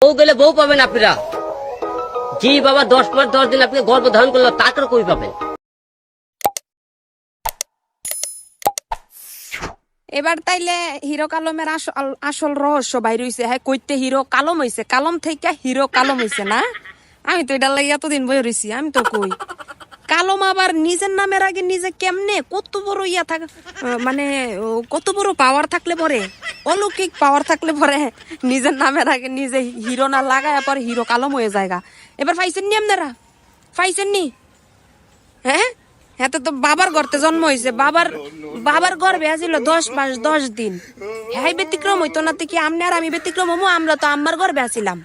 বউ গেলে বউ পাবেন আপনারা। জি বাবা 10 মাস 10 দিন আপনি গর্ভ ধারণ করলো, তারপরে কই পাবেন? এবার তাইলে হিরো কালমের আসল রহস্য বাইর হইছে। হ্যাঁ, কইতে হিরো কালম হইছে, কালম থেকে হিরো কালম হইছে না? আমি তো এটা লাগি এতদিন বই রইছি, আমি তো কই কালম আবার নিজের নামের আগে নিজে কেমনে কত বড় ইয়া থাক, মানে কত বড় পাওয়ার থাকলে পরে, অলৌকিক পাওয়ার থাকলে পরে নিজের নামের আগে নিজে হিরো না লাগায় পরে হিরো কালম হয়ে যায়গা। এবার পাইছেন নি আপনারা? পাইছেন নি? হ্যাঁ, হ্যাঁ, তো বাবার গর্তে জন্ম হয়েছে, বাবার গর্ভে আছিল 10 মাস 10 দিন। হ্যাঁ, ব্যতিক্রম হইতো না কি? আমনে আর আমি ব্যতিক্রম হমু? আমরা তো আম্মার গর্ভে আছিলাম,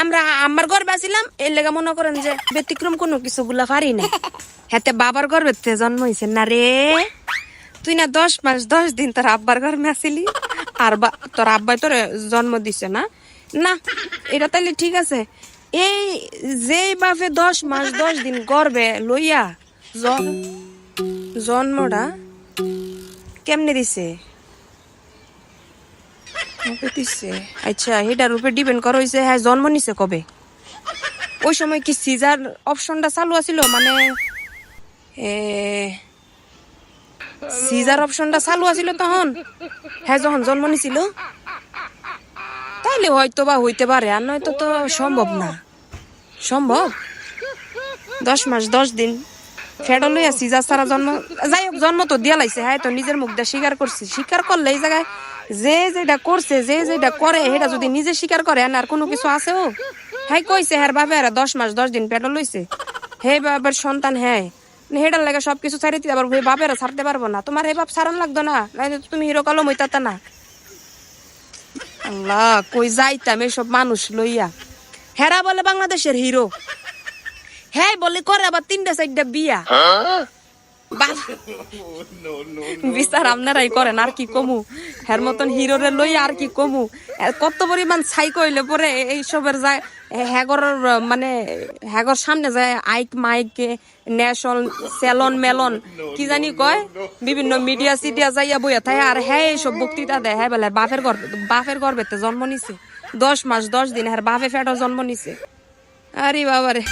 আমরা আম্মার গর্ভে আছিলাম, এর লেগে মনে করেন যে ব্যতিক্রম কোনো কিছু গুলা পারি না। হাতে বাবার গর্ভে জন্ম হয়েছে না রে। তুই না 10 মাস 10 দিন তোর আব্বার গর্ভে আসিলি, আর তোর আব্বাই তোর জন্ম দিছে না? না, এটা তাইলে ঠিক আছে। এই যে বাপে 10 মাস 10 দিন গর্ভে লইয়া জন্মটা কেমনে দিছে? কবে দিছে? আচ্ছা, এটার উপরে ডিপেন্ড করা হয়েছে হ্যাঁ জন্ম নিছে কবে। ওই সময় কি সিজার অপশনটা চালু আছিল? মানে সিজার অপশনটা চালু আছিল তখন, হ্যাঁ যখন জন্ম নিছিল? তাইলে হয়তো বা হইতে পারে, আর নয়তো তো সম্ভব না। সম্ভব 10 মাস 10 দিন ফেডো লইয়া সিজার ছাড়া জন্ম? যাই হোক, জন্ম তো দিয়া লাইছে, হ্যাঁ তো নিজের মুখ দিয়ে স্বীকার করছে। স্বীকার করলে এই জায়গায় যে যেটা করছে, যে যেটা করে, সেটা যদি নিজে স্বীকার করে আর কোনো কিছু আছে ও? হ্যাঁ কইছে হ্যাঁ বাবা 10 মাস 10 দিন পেটে লইছে, হে বাবার সন্তান, হ্যাঁ হেটার লাগে সবকিছু ছাড়িয়ে দিতে পারবো, বাপেরা ছাড়তে পারবো না? তোমার হে বাপ ছাড়ান লাগতো না? তুমি হিরো কালম হইতাতা না? আল্লাহ, কই যাইতাম এসব মানুষ লইয়া। হেরা বলে বাংলাদেশের হিরো, হ্যাঁ বলে করে আবার 3টা 4টা বিয়া। বিচার আপনারাই করেন, আর কি কমু? হের মতন হিরোরে লই আর কি কমু? কত পরিমাণ ছাই কইলে পরে এইসবের যায় হ্যাগর, মানে হ্যাগর সামনে যায় আইক মাইক ন্যাশন সেলন মেলন কি জানি কয়, বিভিন্ন মিডিয়া সিডিয়া যাইয়া বইয়া থাকে, আর হ্যাঁ এইসব বক্তৃতা দেয়। হ্যাঁ বলে বাপের গর্ভেতে জন্ম নিছে 10 মাস 10 দিন, হ্যাঁ বাপে ফেটও জন্ম নিছে। আরে বাবারে।